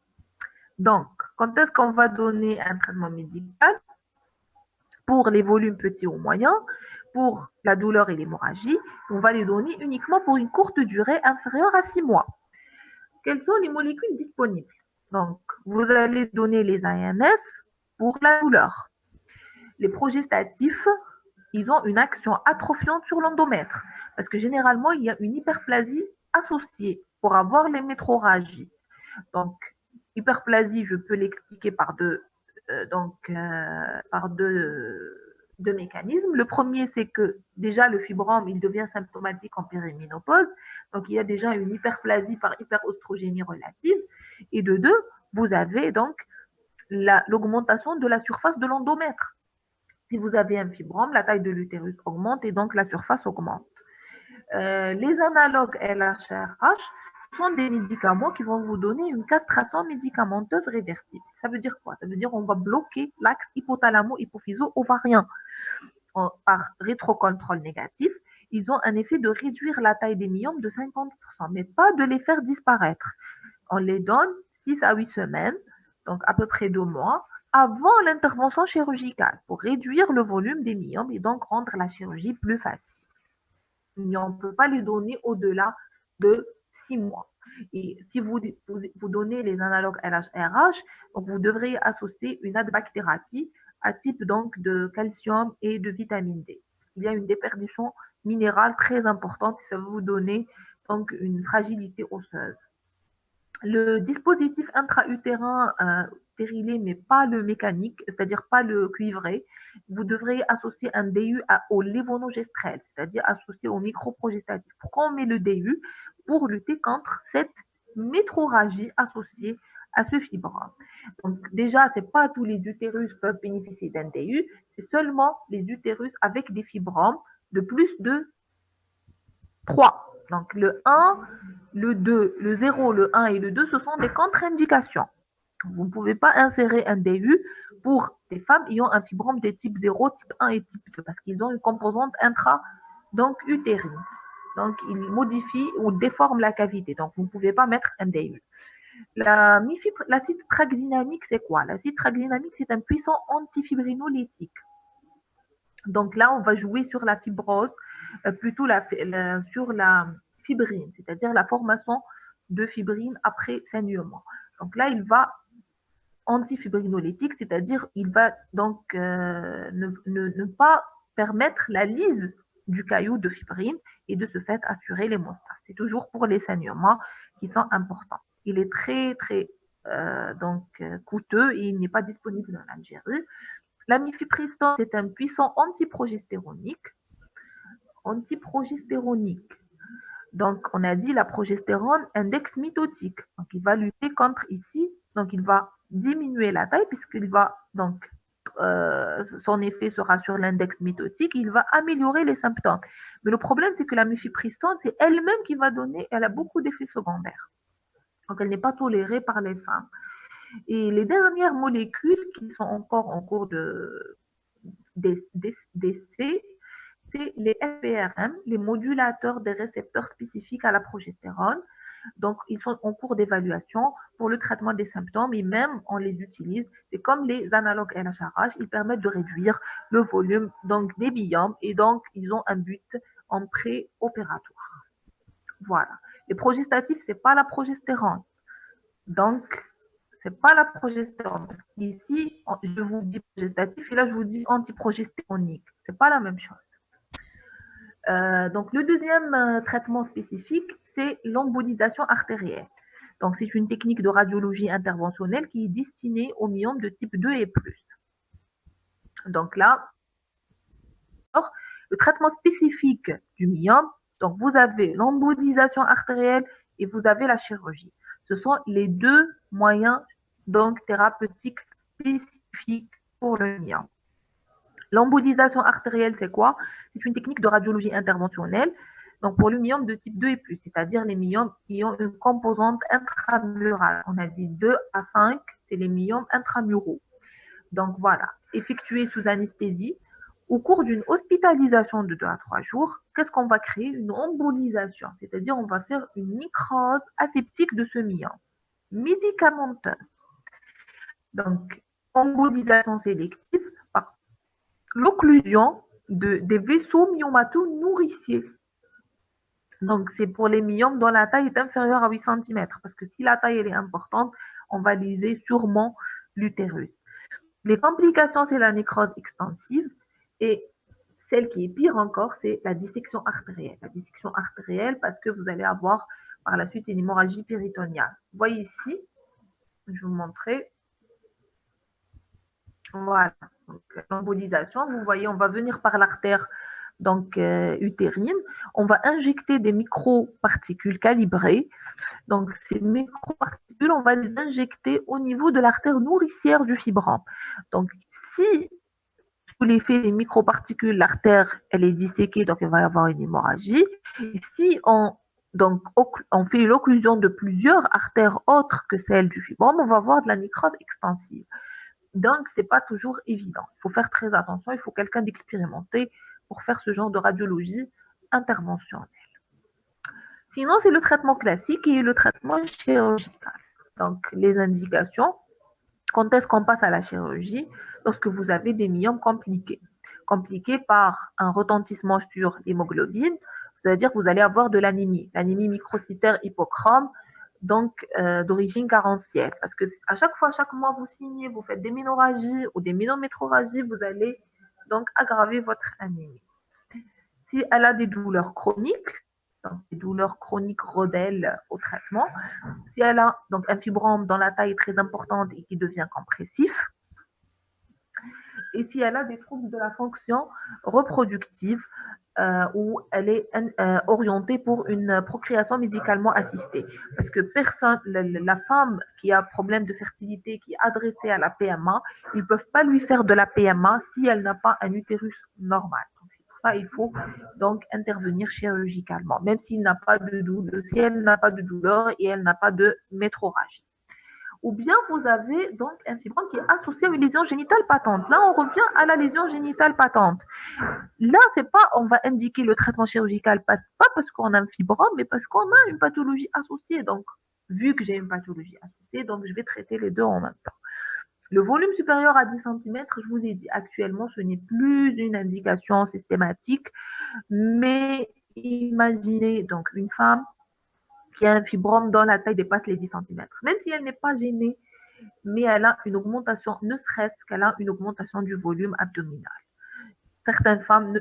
Donc, quand est-ce qu'on va donner un traitement médical? Pour les volumes petits ou moyens, pour la douleur et l'hémorragie, on va les donner uniquement pour une courte durée inférieure à 6 mois. Quelles sont les molécules disponibles? Donc, vous allez donner les ANS pour la douleur. Les progestatifs, ils ont une action atrophiante sur l'endomètre, parce que généralement, il y a une hyperplasie associée pour avoir les métrorragies. Donc, hyperplasie, je peux l'expliquer par deux mécanismes. Le premier, c'est que déjà le fibrome, il devient symptomatique en périménopause. Donc, il y a déjà une hyperplasie par hyperostrogénie relative. Et de deux, vous avez donc l'augmentation de la surface de l'endomètre. Si vous avez un fibrome, la taille de l'utérus augmente et donc la surface augmente. Les analogues LHRH sont des médicaments qui vont vous donner une castration médicamenteuse réversible. Ça veut dire quoi? Ça veut dire qu'on va bloquer l'axe hypothalamo-hypophyso-ovarien par rétrocontrôle négatif. Ils ont un effet de réduire la taille des myomes de 50%, mais pas de les faire disparaître. On les donne 6 à 8 semaines, donc à peu près 2 mois, avant l'intervention chirurgicale pour réduire le volume des myomes et donc rendre la chirurgie plus facile. Mais on ne peut pas les donner au-delà de 6 mois. Et si vous donnez les analogues LHRH, donc vous devrez associer une adbacthérapie à type donc de calcium et de vitamine D. Il y a une déperdition minérale très importante et ça va vous donner donc une fragilité osseuse. Le dispositif intra-utérin stérilé, mais pas le mécanique, c'est-à-dire pas le cuivré, vous devrez associer un DU au lévonorgestrel, c'est-à-dire associé au microprogestatif. Pourquoi on met le DU? Pour lutter contre cette métrorragie associée à ce fibrome. Donc déjà, ce n'est pas tous les utérus peuvent bénéficier d'un DU, c'est seulement les utérus avec des fibromes de plus de 3. Donc le 1, le 2, le 0, le 1 et le 2, ce sont des contre-indications. Vous ne pouvez pas insérer un DU pour des femmes ayant un fibrome de type 0, type 1 et type 2 parce qu'ils ont une composante intra, donc utérine. Donc, ils modifient ou déforment la cavité. Donc, vous ne pouvez pas mettre un DU. L'acide tracdynamique, c'est quoi? L'acide tracdynamique, c'est un puissant antifibrinolytique. Donc là, on va jouer sur la fibrose, plutôt sur la fibrine, c'est-à-dire la formation de fibrine après saignement. Donc là, il va antifibrinolytique, c'est-à-dire il va donc ne pas permettre la lyse du caillou de fibrine et de ce fait assurer l'hémostase. C'est toujours pour les saignements qui sont importants. Il est très, très coûteux et il n'est pas disponible en Algérie. La mifepristone, c'est un puissant antiprogestéronique. Donc, on a dit la progestérone index mitotique. Donc, il va lutter contre ici. Donc, il va diminuer la taille puisqu'il va donc son effet sera sur l'index mitotique. Il va améliorer les symptômes. Mais le problème, c'est que la mifepristone, c'est elle-même qui va donner. Elle a beaucoup d'effets secondaires. Donc, elle n'est pas tolérée par les femmes. Et les dernières molécules qui sont encore en cours d'essai, c'est les FPRM, les modulateurs des récepteurs spécifiques à la progestérone. Donc, ils sont en cours d'évaluation pour le traitement des symptômes et même on les utilise. C'est comme les analogues LHRH, ils permettent de réduire le volume donc, des biomes et donc ils ont un but en préopératoire. Voilà. Les progestatifs, ce n'est pas la progestérone. Donc, c'est pas la progestérone. Parce qu'ici, je vous dis progestatif et là, je vous dis antiprogestéronique. C'est pas la même chose. Donc, le deuxième traitement spécifique, c'est l'embolisation artérielle. Donc, c'est une technique de radiologie interventionnelle qui est destinée aux myomes de type 2 et plus. Donc là, le traitement spécifique du myome, donc vous avez l'embolisation artérielle et vous avez la chirurgie. Ce sont les deux moyens donc thérapeutiques spécifiques pour le myome. L'embolisation artérielle, c'est quoi? C'est une technique de radiologie interventionnelle donc pour le myome de type 2 et plus, c'est-à-dire les myomes qui ont une composante intramurale. On a dit 2 à 5, c'est les myomes intramuraux. Donc voilà, effectué sous anesthésie. Au cours d'une hospitalisation de 2 à 3 jours, qu'est-ce qu'on va créer? Une embolisation, c'est-à-dire on va faire une nécrose aseptique de ce myome, médicamenteuse. Donc, embolisation sélective par l'occlusion des vaisseaux myomato-nourriciers. Donc, c'est pour les myomes dont la taille est inférieure à 8 cm, parce que si la taille elle est importante, on va liser sûrement l'utérus. Les complications, c'est la nécrose extensive et celle qui est pire encore, c'est la dissection artérielle. La dissection artérielle parce que vous allez avoir par la suite une hémorragie péritoniale. Vous voyez ici, je vais vous montrer. Voilà, l'embolisation, vous voyez, on va venir par l'artère donc utérine, on va injecter des microparticules calibrées. Donc ces microparticules, on va les injecter au niveau de l'artère nourricière du fibrome. Donc si sous l'effet des microparticules, l'artère, elle est disséquée, donc il va y avoir une hémorragie. Et si on fait l'occlusion de plusieurs artères autres que celles du fibrome, on va avoir de la nécrose extensive. Donc, ce n'est pas toujours évident. Il faut faire très attention. Il faut quelqu'un d'expérimenté pour faire ce genre de radiologie interventionnelle. Sinon, c'est le traitement classique et le traitement chirurgical. Donc, les indications, quand est-ce qu'on passe à la chirurgie? Lorsque vous avez des myomes compliqués. Compliqués par un retentissement sur l'hémoglobine, c'est-à-dire que vous allez avoir de l'anémie microcytaire hypochrome, donc d'origine carentielle. Parce que à chaque fois, chaque mois, vous signez, vous faites des ménorrhagies ou des ménométrorragies, vous allez donc aggraver votre anémie. Si elle a des douleurs chroniques, donc des douleurs chroniques rebelles au traitement, si elle a donc un fibrome dont la taille est très importante et qui devient compressif, et si elle a des troubles de la fonction reproductive où elle est orientée pour une procréation médicalement assistée. Parce que personne, la femme qui a problème de fertilité, qui est adressée à la PMA, ils ne peuvent pas lui faire de la PMA si elle n'a pas un utérus normal. C'est pour ça il faut donc intervenir chirurgicalement, même s'il n'a pas de douleur, si elle n'a pas de douleur et elle n'a pas de métrorragie. Ou bien vous avez donc un fibrome qui est associé à une lésion génitale patente. Là, on revient à la lésion génitale patente. Là, c'est pas, on va indiquer le traitement chirurgical, pas parce qu'on a un fibrome, mais parce qu'on a une pathologie associée. Donc, vu que j'ai une pathologie associée, donc je vais traiter les deux en même temps. Le volume supérieur à 10 cm, je vous ai dit, actuellement, ce n'est plus une indication systématique, mais imaginez donc une femme qui a un fibrome dont la taille dépasse les 10 cm. Même si elle n'est pas gênée, mais elle a une augmentation, ne serait-ce qu'elle a une augmentation du volume abdominal. Certaines femmes,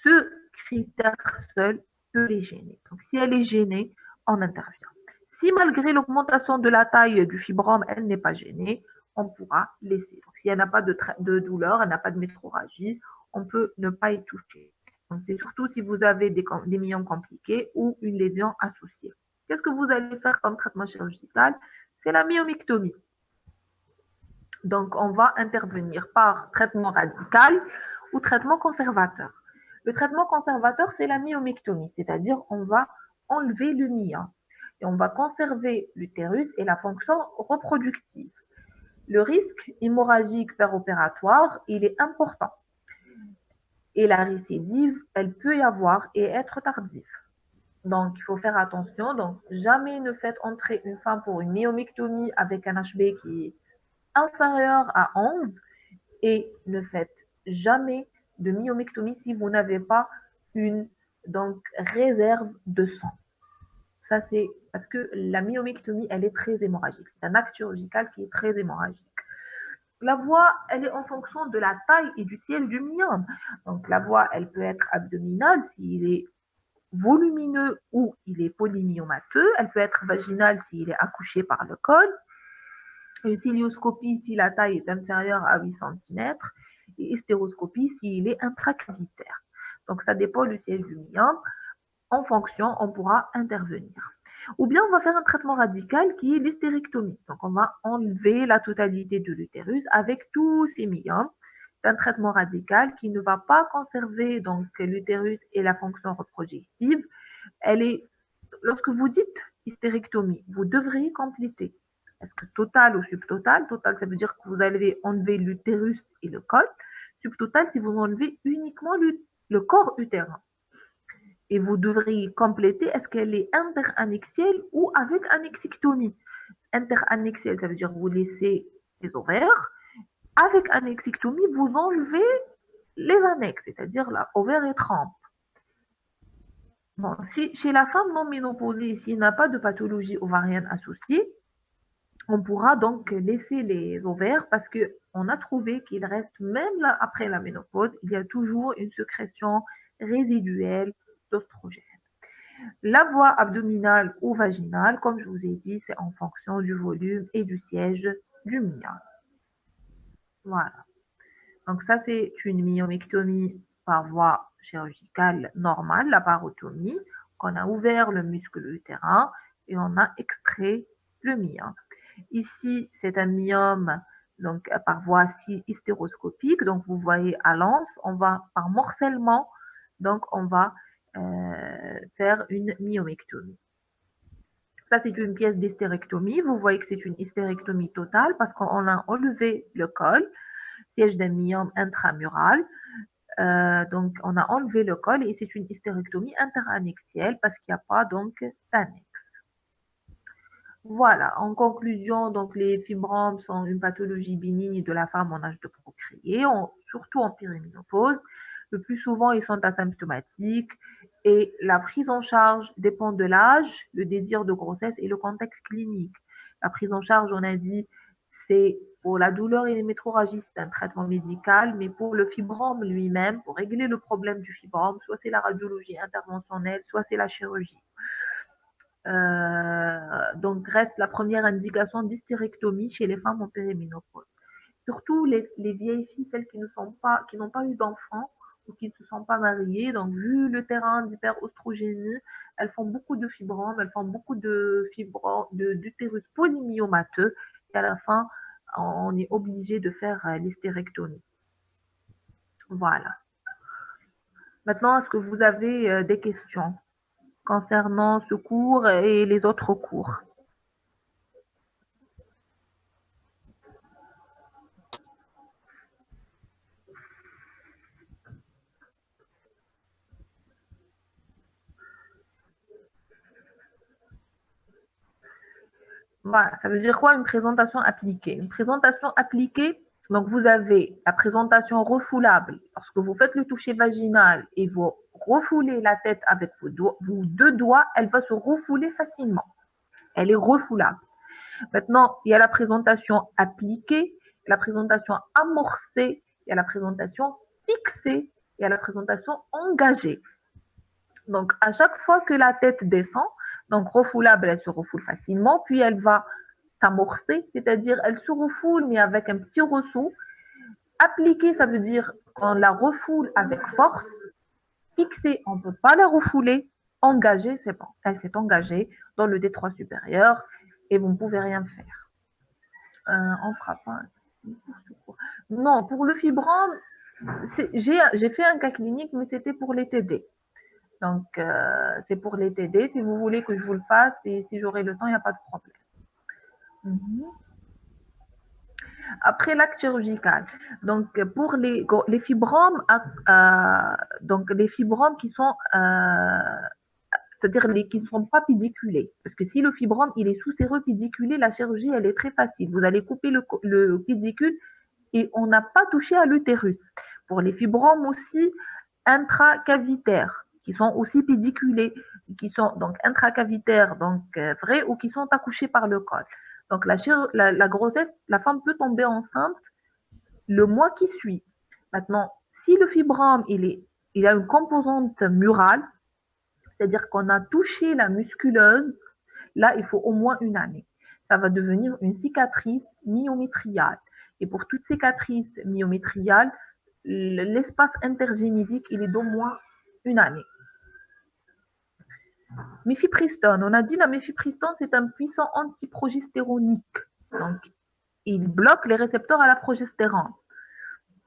ce critère seul peut les gêner. Donc, si elle est gênée, on intervient. Si malgré l'augmentation de la taille du fibrome, elle n'est pas gênée, on pourra laisser. Donc, si elle n'a pas de douleur, elle n'a pas de métrorragie, on peut ne pas y toucher. C'est surtout si vous avez des myomes compliqués ou une lésion associée. Qu'est-ce que vous allez faire comme traitement chirurgical? C'est la myomectomie. Donc, on va intervenir par traitement radical ou traitement conservateur. Le traitement conservateur, c'est la myomectomie, c'est-à-dire on va enlever le myome et on va conserver l'utérus et la fonction reproductive. Le risque hémorragique péropératoire, il est important. Et la récidive, elle peut y avoir et être tardive. Donc, il faut faire attention. Donc, jamais ne faites entrer une femme pour une myomectomie avec un HB qui est inférieur à 11 et ne faites jamais de myomectomie si vous n'avez pas une donc, réserve de sang. Ça, c'est parce que la myomectomie, elle est très hémorragique. C'est un acte chirurgical qui est très hémorragique. La voie, elle est en fonction de la taille et du siège du myome. Donc, la voie, elle peut être abdominale s'il est volumineux ou il est polymyomateux. Elle peut être vaginale s'il est accouché par le col. Une cilioscopie si la taille est inférieure à 8 cm et hystéroscopie s'il est intracavitaire. Donc, ça dépend du siège du myome. En fonction, on pourra intervenir. Ou bien on va faire un traitement radical qui est l'hystérectomie. Donc on va enlever la totalité de l'utérus avec tous ces myomes. C'est un traitement radical qui ne va pas conserver donc l'utérus et la fonction reproductive. Elle est, lorsque vous dites hystérectomie, vous devriez compléter. Est-ce que total ou subtotal? Total, ça veut dire que vous allez enlever l'utérus et le col. Subtotal, si vous enlevez uniquement le corps utérin. Et vous devriez compléter, est-ce qu'elle est interannexielle ou avec annexictomie? Interannexielle, ça veut dire que vous laissez les ovaires. Avec annexictomie, vous enlevez les annexes, c'est-à-dire l'ovaire et trempe. Bon, si chez la femme non ménopausée, s'il n'a pas de pathologie ovarienne associée, on pourra donc laisser les ovaires parce qu'on a trouvé qu'il reste, même là, après la ménopause, il y a toujours une sécrétion résiduelle d'oestrogène. La voie abdominale ou vaginale, comme je vous ai dit, c'est en fonction du volume et du siège du myome. Voilà. Donc ça, c'est une myomectomie par voie chirurgicale normale, la parotomie. On a ouvert le muscle utérin et on a extrait le myome. Ici, c'est un myome donc, par voie hystéroscopique. Donc, vous voyez à l'anse, on va par morcellement, donc on va faire une myomectomie. Ça, c'est une pièce d'hystérectomie. Vous voyez que c'est une hystérectomie totale parce qu'on a enlevé le col, siège d'un myome intramural. Donc, on a enlevé le col et c'est une hystérectomie interannexielle parce qu'il n'y a pas donc d'annexe. Voilà, en conclusion, donc les fibromes sont une pathologie bénigne de la femme en âge de procréer, surtout en périménopause. Le plus souvent, ils sont asymptomatiques et la prise en charge dépend de l'âge, le désir de grossesse et le contexte clinique. La prise en charge, on a dit, c'est pour la douleur et les métrorragies, c'est un traitement médical, mais pour le fibrome lui-même, pour régler le problème du fibrome, soit c'est la radiologie interventionnelle, soit c'est la chirurgie. Donc, reste la première indication d'hystérectomie chez les femmes en périménopause. Surtout les vieilles filles, celles qui n'ont pas eu d'enfants ou qui ne se sont pas mariées. Donc, vu le terrain d'hyperostrogénie, elles font beaucoup de fibromes, elles font beaucoup d'utérus polymyomateux. Et à la fin, on est obligé de faire l'hystérectomie. Voilà. Maintenant, est-ce que vous avez des questions concernant ce cours et les autres cours? Voilà, ça veut dire quoi une présentation appliquée? Une présentation appliquée, donc vous avez la présentation refoulable. Lorsque vous faites le toucher vaginal et vous refoulez la tête avec vos deux doigts, elle va se refouler facilement. Elle est refoulable. Maintenant, il y a la présentation appliquée, la présentation amorcée, il y a la présentation fixée, il y a la présentation engagée. Donc, à chaque fois que la tête descend, donc refoulable, elle se refoule facilement, puis elle va s'amorcer, c'est-à-dire elle se refoule, mais avec un petit ressaut. Appliquer, ça veut dire qu'on la refoule avec force. Fixer, on ne peut pas la refouler. Engager, c'est bon. Elle s'est engagée dans le détroit supérieur et vous ne pouvez rien faire. On ne fera pas. Non, pour le fibrome, j'ai fait un cas clinique, mais c'était pour les TD. Donc, c'est pour les TD. Si vous voulez que je vous le fasse et si j'aurai le temps, il n'y a pas de problème. Après l'acte chirurgical, donc pour les fibromes, donc les fibromes qui sont, c'est-à-dire qui ne sont pas pédiculés, parce que si le fibrome il est sous-séreux pédiculé, la chirurgie elle est très facile. Vous allez couper le pédicule et on n'a pas touché à l'utérus. Pour les fibromes aussi intracavitaires, qui sont aussi pédiculés, qui sont donc intracavitaires, donc vrais, ou qui sont accouchés par le col. Donc la grossesse, la femme peut tomber enceinte le mois qui suit. Maintenant, si le fibrome, il a une composante murale, c'est-à-dire qu'on a touché la musculeuse, là, il faut au moins une année. Ça va devenir une cicatrice myométriale. Et pour toute cicatrice myométriale, l'espace intergénétique, il est d'au moins une année. Mifepristone, on a dit la mifepristone, c'est un puissant antiprogestéronique. Donc, il bloque les récepteurs à la progestérone.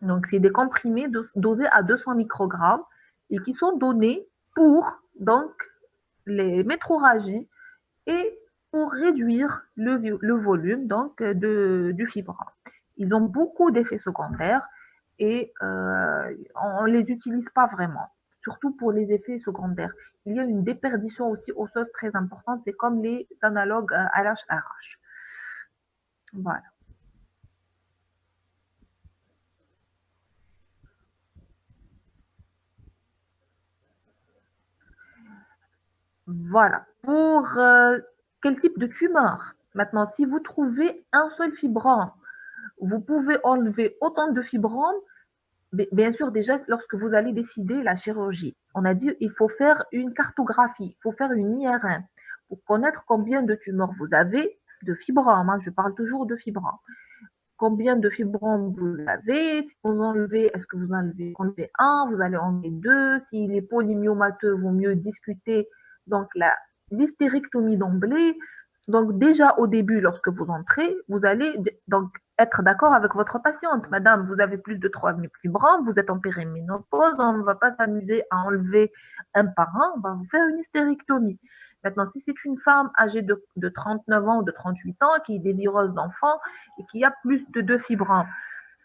Donc, c'est des comprimés dosés à 200 microgrammes et qui sont donnés pour donc les métrorragies et pour réduire le volume donc du fibrome. Ils ont beaucoup d'effets secondaires et on ne les utilise pas vraiment, surtout pour les effets secondaires. Il y a une déperdition aussi osseuse très importante, c'est comme les analogues LHRH. Voilà. Voilà. Pour quel type de tumeur? Maintenant, si vous trouvez un seul fibrome, vous pouvez enlever autant de fibromes. Bien sûr, déjà, lorsque vous allez décider la chirurgie, on a dit il faut faire une cartographie, il faut faire une IRM pour connaître combien de tumeurs vous avez, de fibromes. Hein, je parle toujours de fibromes. Combien de fibromes vous avez? Si vous enlevez, est-ce que vous enlevez un? Vous allez enlever deux. S'il est polymyomateux, vaut mieux discuter donc l'hystérectomie d'emblée. Donc déjà au début, lorsque vous entrez, vous allez donc être d'accord avec votre patiente. Madame, vous avez plus de 3 fibromes, vous êtes en périménopause, on ne va pas s'amuser à enlever un par un, on va vous faire une hystérectomie. Maintenant, si c'est une femme âgée de 39 ans ou de 38 ans qui est désireuse d'enfants et qui a plus de 2 fibromes,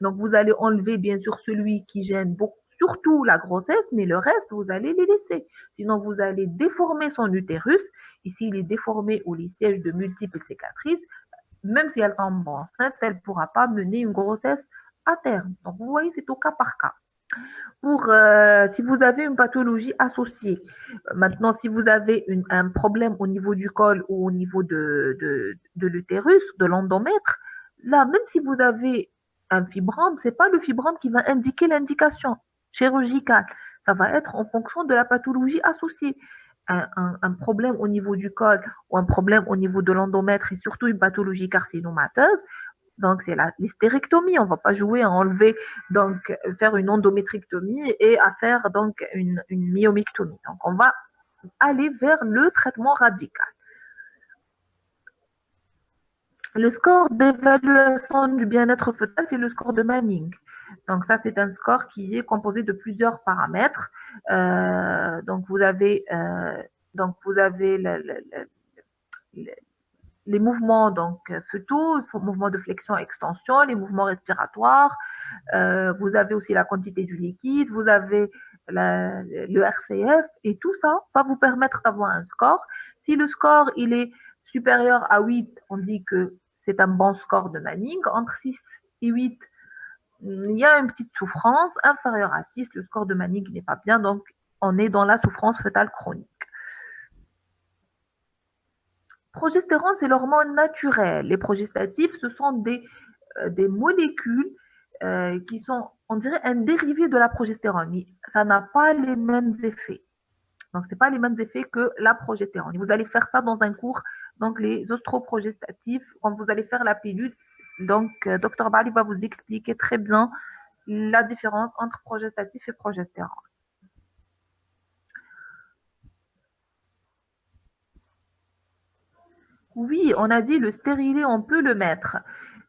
donc vous allez enlever bien sûr celui qui gêne beaucoup, surtout la grossesse, mais le reste, vous allez les laisser. Sinon, vous allez déformer son utérus. Ici, il est déformé ou les sièges de multiples cicatrices. Même si elle tombe enceinte, elle ne pourra pas mener une grossesse à terme. Donc, vous voyez, c'est au cas par cas. Pour si vous avez une pathologie associée. Maintenant, si vous avez un problème au niveau du col ou au niveau de l'utérus, de l'endomètre, là, même si vous avez un fibrome, ce n'est pas le fibrome qui va indiquer l'indication chirurgicale. Ça va être en fonction de la pathologie associée. Un problème au niveau du col ou un problème au niveau de l'endomètre et surtout une pathologie carcinomateuse, donc, c'est l'hystérectomie. On ne va pas jouer à enlever, donc, faire une endométrectomie et à faire donc une myomectomie. Donc, on va aller vers le traitement radical. Le score d'évaluation du bien-être fœtal, c'est le score de Manning. Donc, ça, c'est un score qui est composé de plusieurs paramètres. Donc, vous avez les mouvements donc fœtaux, mouvements de flexion-extension, les mouvements respiratoires. Vous avez aussi la quantité du liquide, vous avez le RCF et tout ça va vous permettre d'avoir un score. Si le score il est supérieur à 8, on dit que c'est un bon score de Manning. Entre 6 et 8, il y a une petite souffrance. Inférieur à 6, le score de Manning n'est pas bien, donc on est dans la souffrance fœtale chronique. Progestérone, c'est l'hormone naturelle. Les progestatifs, ce sont des molécules qui sont, on dirait, un dérivé de la progestérone. Mais ça n'a pas les mêmes effets. Donc, ce n'est pas les mêmes effets que la progestérone. Vous allez faire ça dans un cours, donc les ostroprogestatifs, quand vous allez faire la pilule. Donc, Dr Bali va vous expliquer très bien la différence entre progestatif et progestérone. Oui, on a dit le stérilet, on peut le mettre.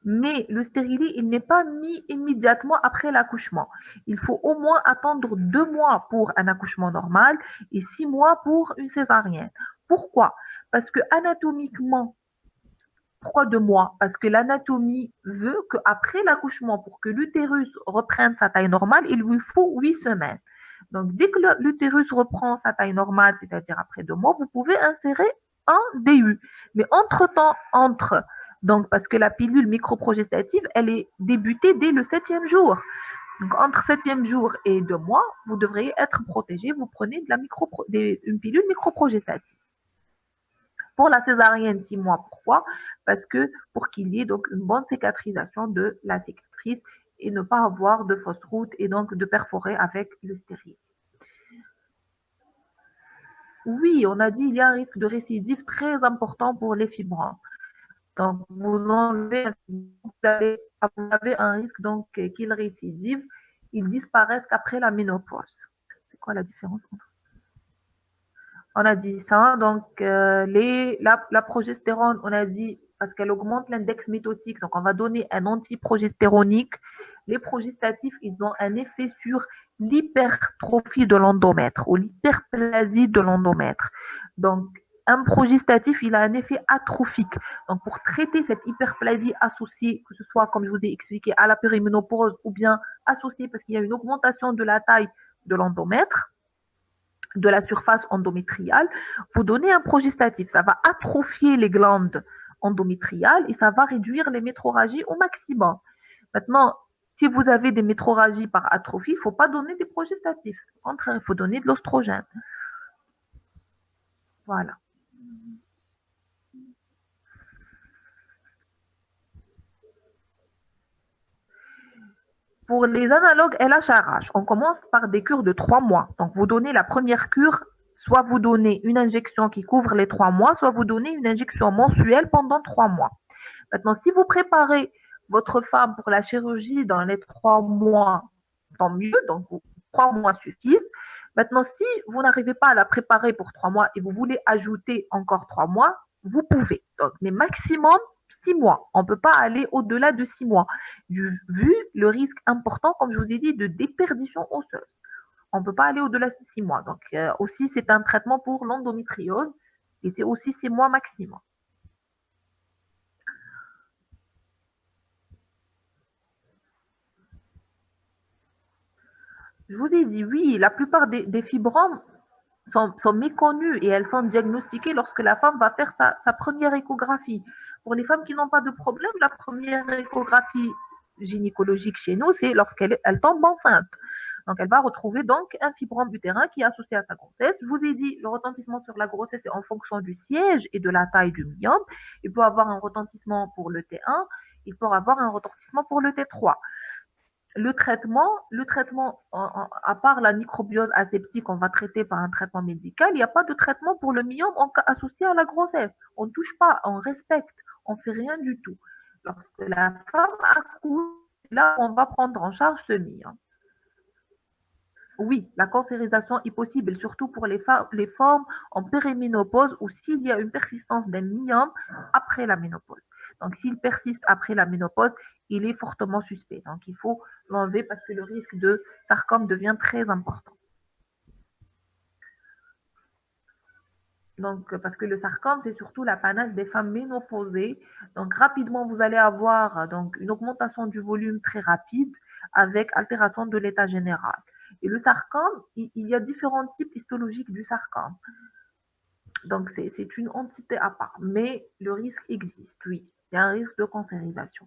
Mais le stérilet, il n'est pas mis immédiatement après l'accouchement. Il faut au moins attendre 2 mois pour un accouchement normal et 6 mois pour une césarienne. Pourquoi? Parce que anatomiquement, pourquoi 2 mois? Parce que l'anatomie veut qu'après l'accouchement, pour que l'utérus reprenne sa taille normale, il lui faut 8 semaines. Donc, dès que l'utérus reprend sa taille normale, c'est-à-dire après 2 mois, vous pouvez insérer un DU. Mais entre-temps, donc parce que la pilule microprogestative, elle est débutée dès le 7e jour. Donc, entre 7e jour et 2 mois, vous devriez être protégé. Vous prenez une pilule microprogestative. Pour la césarienne, 6 mois. Pourquoi? Parce que pour qu'il y ait donc une bonne cicatrisation de la cicatrice et ne pas avoir de fausse route et donc de perforer avec le stérilet. Oui, on a dit il y a un risque de récidive très important pour les fibromes. Donc, vous avez un risque donc qu'ils récidivent, ils disparaissent qu'après la ménopause. C'est quoi la différence? On a dit ça. Donc, la progestérone, on a dit parce qu'elle augmente l'index métotique. Donc, on va donner un antiprogestéronique. Les progestatifs, ils ont un effet sur l'hypertrophie de l'endomètre ou l'hyperplasie de l'endomètre. Donc, un progestatif, il a un effet atrophique. Donc, pour traiter cette hyperplasie associée, que ce soit, comme je vous ai expliqué, à la périménopause ou bien associée parce qu'il y a une augmentation de la taille de l'endomètre, de la surface endométriale, vous donnez un progestatif. Ça va atrophier les glandes endométriales et ça va réduire les métrorragies au maximum. Maintenant, si vous avez des métrorragies par atrophie, il ne faut pas donner des progestatifs. Au contraire, il faut donner de l'ostrogène. Voilà. Pour les analogues LHRH, on commence par des cures de 3 mois. Donc, vous donnez la première cure, soit vous donnez une injection qui couvre les 3 mois, soit vous donnez une injection mensuelle pendant 3 mois. Maintenant, si vous préparez votre femme pour la chirurgie dans les 3 mois, tant mieux, donc 3 mois suffisent. Maintenant, si vous n'arrivez pas à la préparer pour 3 mois et vous voulez ajouter encore 3 mois, vous pouvez. Donc, mais maximum 6 mois. On ne peut pas aller au-delà de 6 mois, vu le risque important, comme je vous ai dit, de déperdition osseuse. On ne peut pas aller au-delà de 6 mois. Donc, aussi, c'est un traitement pour l'endométriose et c'est aussi 6 mois maximum. Je vous ai dit, oui, la plupart des fibromes sont méconnues et elles sont diagnostiquées lorsque la femme va faire sa première échographie. Pour les femmes qui n'ont pas de problème, la première échographie gynécologique chez nous, c'est lorsqu'elle tombe enceinte. Donc, elle va retrouver donc un fibrome utérin qui est associé à sa grossesse. Je vous ai dit, le retentissement sur la grossesse est en fonction du siège et de la taille du myome. Il peut avoir un retentissement pour le T1, il peut avoir un retentissement pour le T3. Le traitement, à part la microbiose aseptique qu'on va traiter par un traitement médical, il n'y a pas de traitement pour le myome associé à la grossesse. On ne touche pas, on respecte, on ne fait rien du tout. Lorsque la femme accouche, là, on va prendre en charge ce myome. Oui, la cancérisation est possible, surtout pour les formes en périménopause ou s'il y a une persistance d'un myome après la ménopause. Donc, s'il persiste après la ménopause, il est fortement suspect. Donc, il faut l'enlever parce que le risque de sarcome devient très important. Donc, parce que le sarcome, c'est surtout l'apanage des femmes ménopausées. Donc, rapidement, vous allez avoir donc, une augmentation du volume très rapide avec altération de l'état général. Et le sarcome, il y a différents types histologiques du sarcome. Donc, c'est une entité à part. Mais le risque existe, oui. Il y a un risque de cancérisation.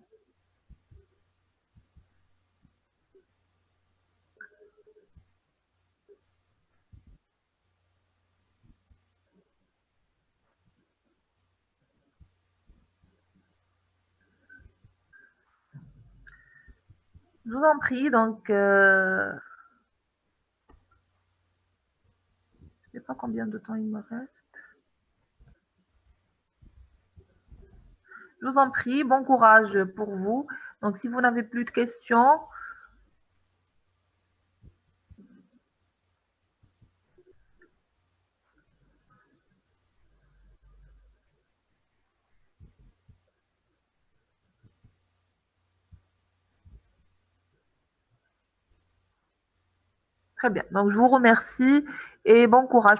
Je vous en prie. Donc, je ne sais pas combien de temps il me reste. Je vous en prie. Bon courage pour vous. Donc, si vous n'avez plus de questions, très bien. Donc, je vous remercie et bon courage.